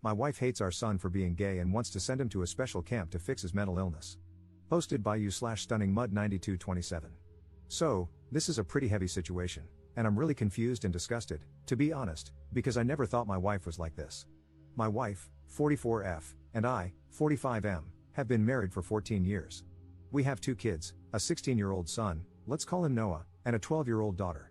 My wife hates our son for being gay and wants to send him to a special camp to fix his mental illness. Posted by u/stunningmud9227. So, this is a pretty heavy situation, and I'm really confused and disgusted, to be honest, because I never thought my wife was like this. My wife, 44F, and I, 45M, have been married for 14 years. We have 2 kids, a 16-year-old son, let's call him Noah, and a 12-year-old daughter.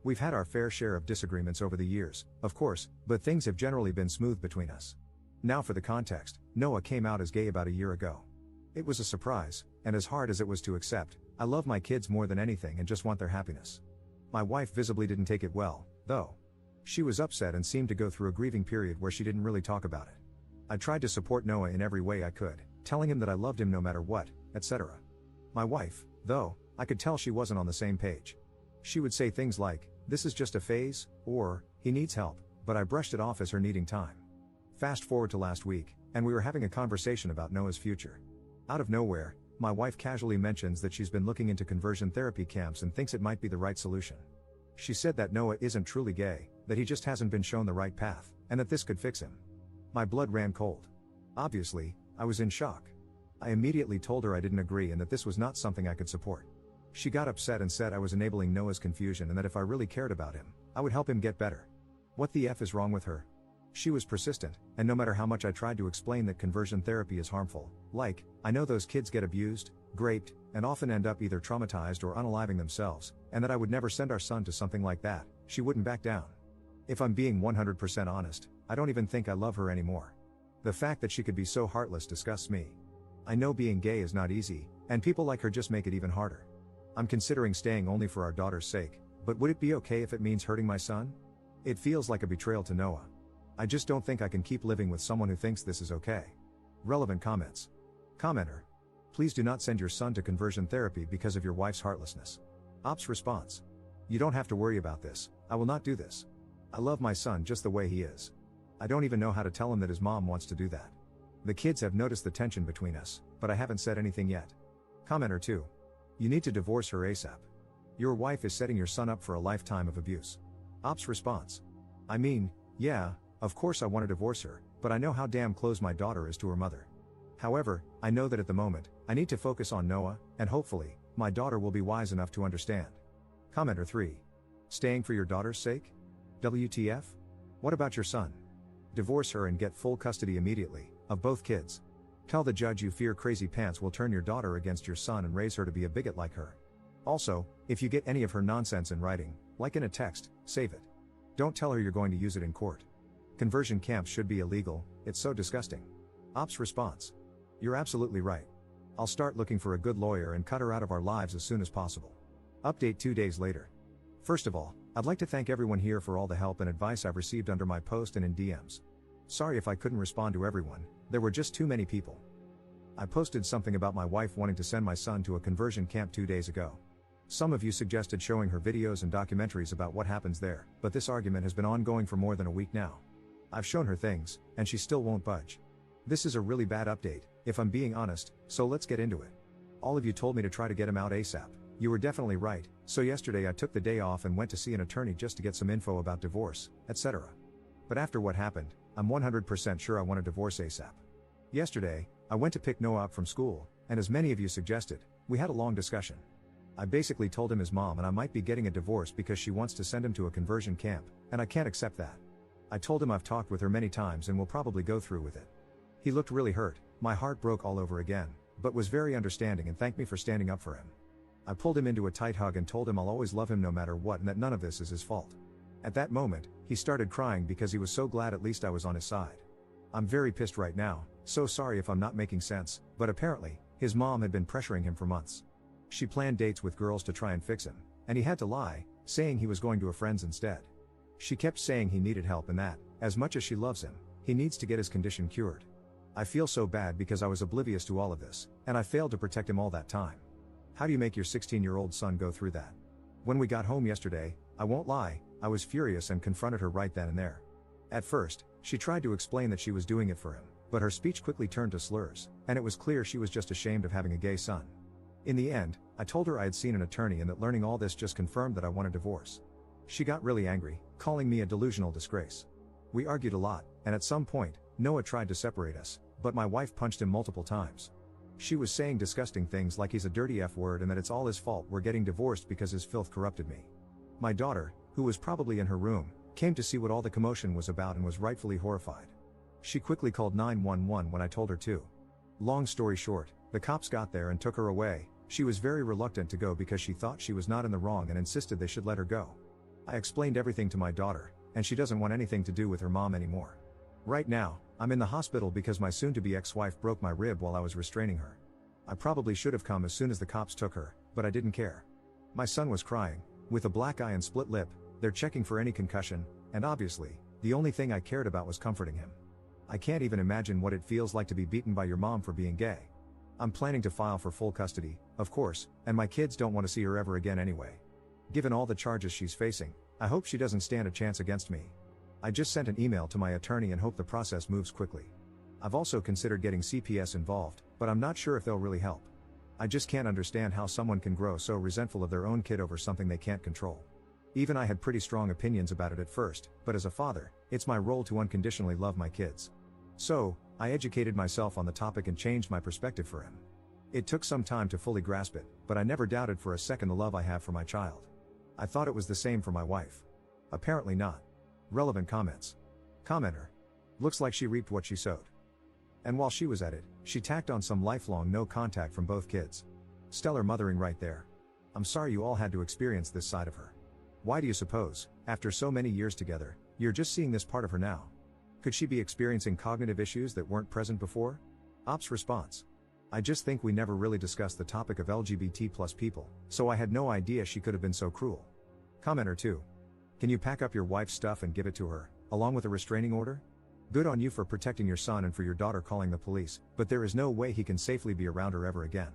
We've had our fair share of disagreements over the years, of course, but things have generally been smooth between us. Now for the context, Noah came out as gay about a year ago. It was a surprise, and as hard as it was to accept, I love my kids more than anything and just want their happiness. My wife visibly didn't take it well, though. She was upset and seemed to go through a grieving period where she didn't really talk about it. I tried to support Noah in every way I could, telling him that I loved him no matter what, etc. My wife, though, I could tell she wasn't on the same page. She would say things like, "This is just a phase," or, "He needs help," but I brushed it off as her needing time. Fast forward to last week, and we were having a conversation about Noah's future. Out of nowhere, my wife casually mentions that she's been looking into conversion therapy camps and thinks it might be the right solution. She said that Noah isn't truly gay, that he just hasn't been shown the right path, and that this could fix him. My blood ran cold. Obviously, I was in shock. I immediately told her I didn't agree and that this was not something I could support. She got upset and said I was enabling Noah's confusion and that if I really cared about him, I would help him get better. What the F is wrong with her? She was persistent, and no matter how much I tried to explain that conversion therapy is harmful, like, I know those kids get abused, raped, and often end up either traumatized or unaliving themselves, and that I would never send our son to something like that, she wouldn't back down. If I'm being 100% honest, I don't even think I love her anymore. The fact that she could be so heartless disgusts me. I know being gay is not easy, and people like her just make it even harder. I'm considering staying only for our daughter's sake, but would it be okay if it means hurting my son? It feels like a betrayal to Noah. I just don't think I can keep living with someone who thinks this is okay. Relevant comments. Commenter. Please do not send your son to conversion therapy because of your wife's heartlessness. Ops response. You don't have to worry about this, I will not do this. I love my son just the way he is. I don't even know how to tell him that his mom wants to do that. The kids have noticed the tension between us, but I haven't said anything yet. Commenter 2. You need to divorce her ASAP. Your wife is setting your son up for a lifetime of abuse. Ops response. I mean, yeah, of course I want to divorce her, but I know how damn close my daughter is to her mother. However, I know that at the moment, I need to focus on Noah, and hopefully, my daughter will be wise enough to understand. Commenter 3. Staying for your daughter's sake? WTF? What about your son? Divorce her and get full custody immediately, of both kids. Tell the judge you fear crazy pants will turn your daughter against your son and raise her to be a bigot like her. Also, if you get any of her nonsense in writing, like in a text, save it. Don't tell her you're going to use it in court. Conversion camps should be illegal, it's so disgusting. Ops response. You're absolutely right. I'll start looking for a good lawyer and cut her out of our lives as soon as possible. Update 2 days later. First of all, I'd like to thank everyone here for all the help and advice I've received under my post and in DMs. Sorry if I couldn't respond to everyone, there were just too many people. I posted something about my wife wanting to send my son to a conversion camp 2 days ago. Some of you suggested showing her videos and documentaries about what happens there, but this argument has been ongoing for more than a week now. I've shown her things, and she still won't budge. This is a really bad update, if I'm being honest, so let's get into it. All of you told me to try to get him out ASAP. You were definitely right, so yesterday I took the day off and went to see an attorney just to get some info about divorce, etc. But after what happened, I'm 100% sure I want a divorce ASAP. Yesterday, I went to pick Noah up from school, and as many of you suggested, we had a long discussion. I basically told him his mom and I might be getting a divorce because she wants to send him to a conversion camp, and I can't accept that. I told him I've talked with her many times and will probably go through with it. He looked really hurt, my heart broke all over again, but was very understanding and thanked me for standing up for him. I pulled him into a tight hug and told him I'll always love him no matter what and that none of this is his fault. At that moment, he started crying because he was so glad at least I was on his side. I'm very pissed right now, so sorry if I'm not making sense, but apparently, his mom had been pressuring him for months. She planned dates with girls to try and fix him, and he had to lie, saying he was going to a friend's instead. She kept saying he needed help and that, as much as she loves him, he needs to get his condition cured. I feel so bad because I was oblivious to all of this, and I failed to protect him all that time. How do you make your 16-year-old son go through that? When we got home yesterday, I won't lie, I was furious and confronted her right then and there. At first, she tried to explain that she was doing it for him, but her speech quickly turned to slurs, and it was clear she was just ashamed of having a gay son. In the end, I told her I had seen an attorney and that learning all this just confirmed that I want a divorce. She got really angry, calling me a delusional disgrace. We argued a lot, and at some point, Noah tried to separate us, but my wife punched him multiple times. She was saying disgusting things like he's a dirty F word and that it's all his fault we're getting divorced because his filth corrupted me. My daughter, who was probably in her room, came to see what all the commotion was about and was rightfully horrified. She quickly called 911 when I told her to. Long story short, the cops got there and took her away. She was very reluctant to go because she thought she was not in the wrong and insisted they should let her go. I explained everything to my daughter, and she doesn't want anything to do with her mom anymore. Right now, I'm in the hospital because my soon-to-be ex-wife broke my rib while I was restraining her. I probably should have come as soon as the cops took her, but I didn't care. My son was crying, with a black eye and split lip. They're checking for any concussion, and obviously, the only thing I cared about was comforting him. I can't even imagine what it feels like to be beaten by your mom for being gay. I'm planning to file for full custody, of course, and my kids don't want to see her ever again anyway. Given all the charges she's facing, I hope she doesn't stand a chance against me. I just sent an email to my attorney and hope the process moves quickly. I've also considered getting CPS involved, but I'm not sure if they'll really help. I just can't understand how someone can grow so resentful of their own kid over something they can't control. Even I had pretty strong opinions about it at first, but as a father, it's my role to unconditionally love my kids. So, I educated myself on the topic and changed my perspective for him. It took some time to fully grasp it, but I never doubted for a second the love I have for my child. I thought it was the same for my wife. Apparently not. Relevant comments. Commenter. Looks like she reaped what she sowed. And while she was at it, she tacked on some lifelong no contact from both kids. Stellar mothering right there. I'm sorry you all had to experience this side of her. Why do you suppose, after so many years together, you're just seeing this part of her now? Could she be experiencing cognitive issues that weren't present before? Ops response. I just think we never really discussed the topic of LGBT+ people, so I had no idea she could have been so cruel. Commenter 2. Can you pack up your wife's stuff and give it to her, along with a restraining order? Good on you for protecting your son and for your daughter calling the police, but there is no way he can safely be around her ever again.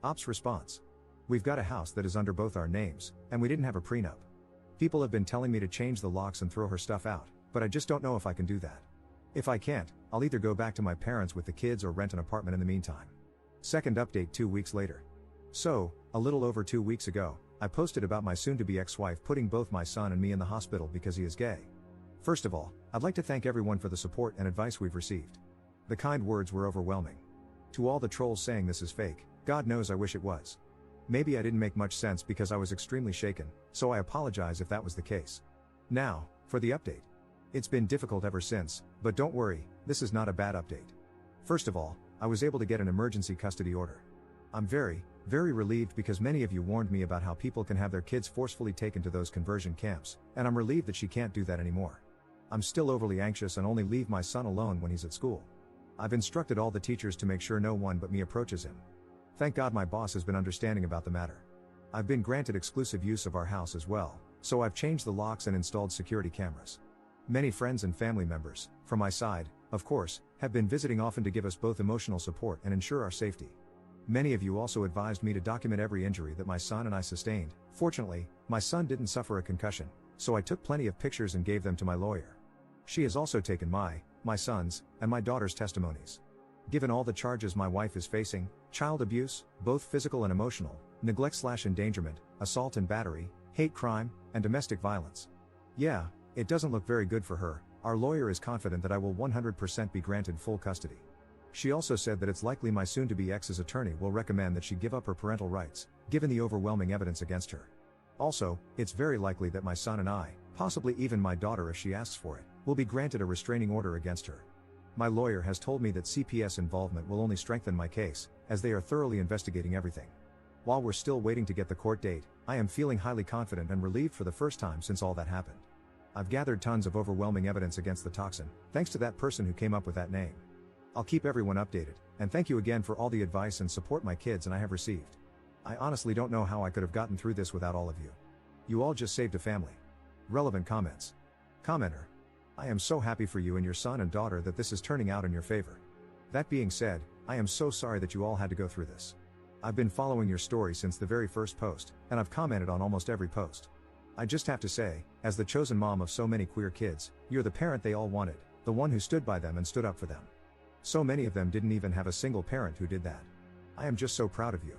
Ops response. We've got a house that is under both our names, and we didn't have a prenup. People have been telling me to change the locks and throw her stuff out, but I just don't know if I can do that. If I can't, I'll either go back to my parents with the kids or rent an apartment in the meantime. Second update 2 weeks later. So, a little over 2 weeks ago, I posted about my soon-to-be ex-wife putting both my son and me in the hospital because he is gay. First of all, I'd like to thank everyone for the support and advice we've received. The kind words were overwhelming. To all the trolls saying this is fake, God knows I wish it was. Maybe I didn't make much sense because I was extremely shaken, so I apologize if that was the case. Now, for the update. It's been difficult ever since, but don't worry, this is not a bad update. First of all, I was able to get an emergency custody order. I'm very relieved because many of you warned me about how people can have their kids forcefully taken to those conversion camps, and I'm relieved that she can't do that anymore. I'm still overly anxious and only leave my son alone when he's at school. I've instructed all the teachers to make sure no one but me approaches him. Thank God my boss has been understanding about the matter. I've been granted exclusive use of our house as well, so I've changed the locks and installed security cameras. Many friends and family members, from my side, of course, have been visiting often to give us both emotional support and ensure our safety. Many of you also advised me to document every injury that my son and I sustained. Fortunately, my son didn't suffer a concussion, so I took plenty of pictures and gave them to my lawyer. She has also taken my son's, and my daughter's testimonies. Given all the charges my wife is facing, child abuse, both physical and emotional, neglect/endangerment, assault and battery, hate crime, and domestic violence. Yeah, it doesn't look very good for her. Our lawyer is confident that I will 100% be granted full custody. She also said that it's likely my soon-to-be ex's attorney will recommend that she give up her parental rights, given the overwhelming evidence against her. Also, it's very likely that my son and I, possibly even my daughter if she asks for it, will be granted a restraining order against her. My lawyer has told me that CPS involvement will only strengthen my case, as they are thoroughly investigating everything. While we're still waiting to get the court date, I am feeling highly confident and relieved for the first time since all that happened. I've gathered tons of overwhelming evidence against the toxin, thanks to that person who came up with that name. I'll keep everyone updated, and thank you again for all the advice and support my kids and I have received. I honestly don't know how I could have gotten through this without all of you. You all just saved a family. Relevant comments. Commenter. I am so happy for you and your son and daughter that this is turning out in your favor. That being said, I am so sorry that you all had to go through this. I've been following your story since the very first post, and I've commented on almost every post. I just have to say, as the chosen mom of so many queer kids, you're the parent they all wanted, the one who stood by them and stood up for them. So many of them didn't even have a single parent who did that. I am just so proud of you.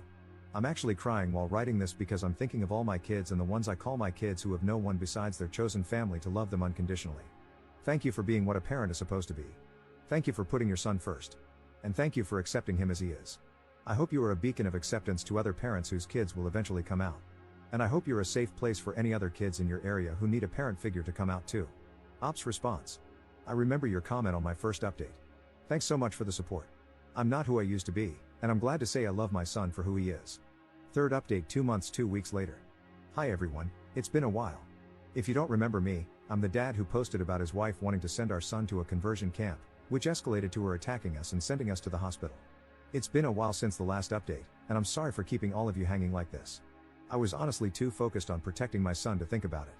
I'm actually crying while writing this because I'm thinking of all my kids and the ones I call my kids who have no one besides their chosen family to love them unconditionally. Thank you for being what a parent is supposed to be. Thank you for putting your son first. And thank you for accepting him as he is. I hope you are a beacon of acceptance to other parents whose kids will eventually come out. And I hope you're a safe place for any other kids in your area who need a parent figure to come out too. Ops response. I remember your comment on my first update. Thanks so much for the support. I'm not who I used to be, and I'm glad to say I love my son for who he is. Third update 2 months 2 weeks later. Hi everyone, it's been a while. If you don't remember me, I'm the dad who posted about his wife wanting to send our son to a conversion camp, which escalated to her attacking us and sending us to the hospital. It's been a while since the last update, and I'm sorry for keeping all of you hanging like this. I was honestly too focused on protecting my son to think about it.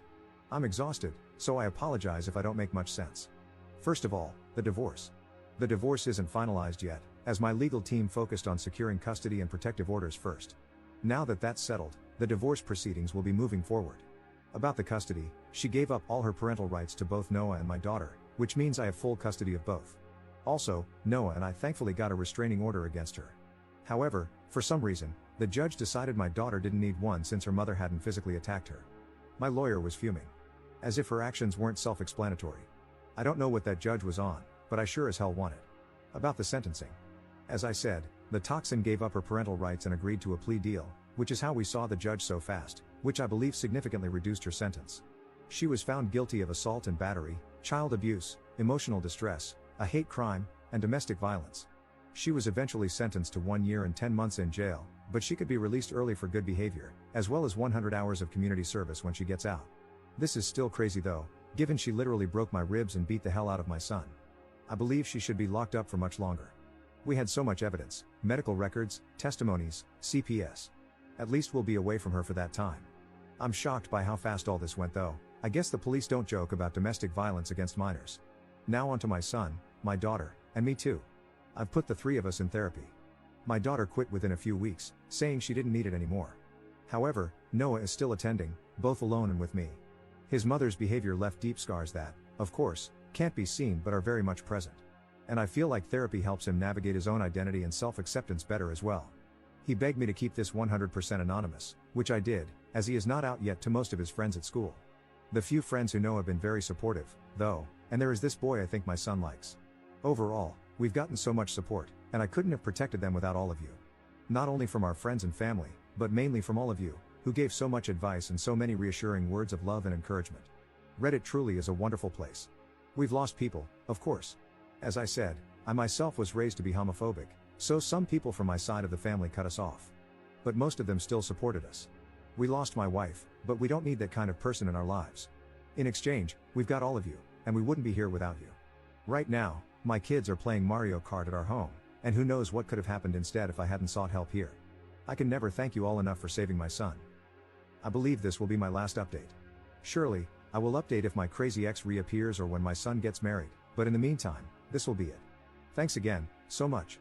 I'm exhausted, so I apologize if I don't make much sense. First of all, the divorce. The divorce isn't finalized yet, as my legal team focused on securing custody and protective orders first. Now that that's settled, the divorce proceedings will be moving forward. About the custody, she gave up all her parental rights to both Noah and my daughter, which means I have full custody of both. Also, Noah and I thankfully got a restraining order against her. However, for some reason, the judge decided my daughter didn't need one since her mother hadn't physically attacked her. My lawyer was fuming. As if her actions weren't self-explanatory. I don't know what that judge was on, but I sure as hell want it. About the sentencing. As I said, the toxin gave up her parental rights and agreed to a plea deal, which is how we saw the judge so fast, which I believe significantly reduced her sentence. She was found guilty of assault and battery, child abuse, emotional distress, a hate crime, and domestic violence. She was eventually sentenced to 1 year and 10 months in jail, but she could be released early for good behavior, as well as 100 hours of community service when she gets out. This is still crazy though, given she literally broke my ribs and beat the hell out of my son. I believe she should be locked up for much longer. We had so much evidence, medical records, testimonies, CPS. At least we'll be away from her for that time. I'm shocked by how fast all this went though. I guess the police don't joke about domestic violence against minors. Now onto my son, my daughter, and me too. I've put the 3 of us in therapy. My daughter quit within a few weeks, saying she didn't need it anymore. However, Noah is still attending, both alone and with me. His mother's behavior left deep scars that, of course, can't be seen but are very much present. And I feel like therapy helps him navigate his own identity and self-acceptance better as well. He begged me to keep this 100% anonymous, which I did, as he is not out yet to most of his friends at school. The few friends who know have been very supportive, though, and there is this boy I think my son likes. Overall, we've gotten so much support, and I couldn't have protected them without all of you. Not only from our friends and family, but mainly from all of you, who gave so much advice and so many reassuring words of love and encouragement. Reddit truly is a wonderful place. We've lost people, of course. As I said, I myself was raised to be homophobic, so some people from my side of the family cut us off. But most of them still supported us. We lost my wife, but we don't need that kind of person in our lives. In exchange, we've got all of you, and we wouldn't be here without you. Right now, my kids are playing Mario Kart at our home, and who knows what could have happened instead if I hadn't sought help here. I can never thank you all enough for saving my son. I believe this will be my last update. Surely, I will update if my crazy ex reappears or when my son gets married, but in the meantime, this will be it. Thanks again, so much.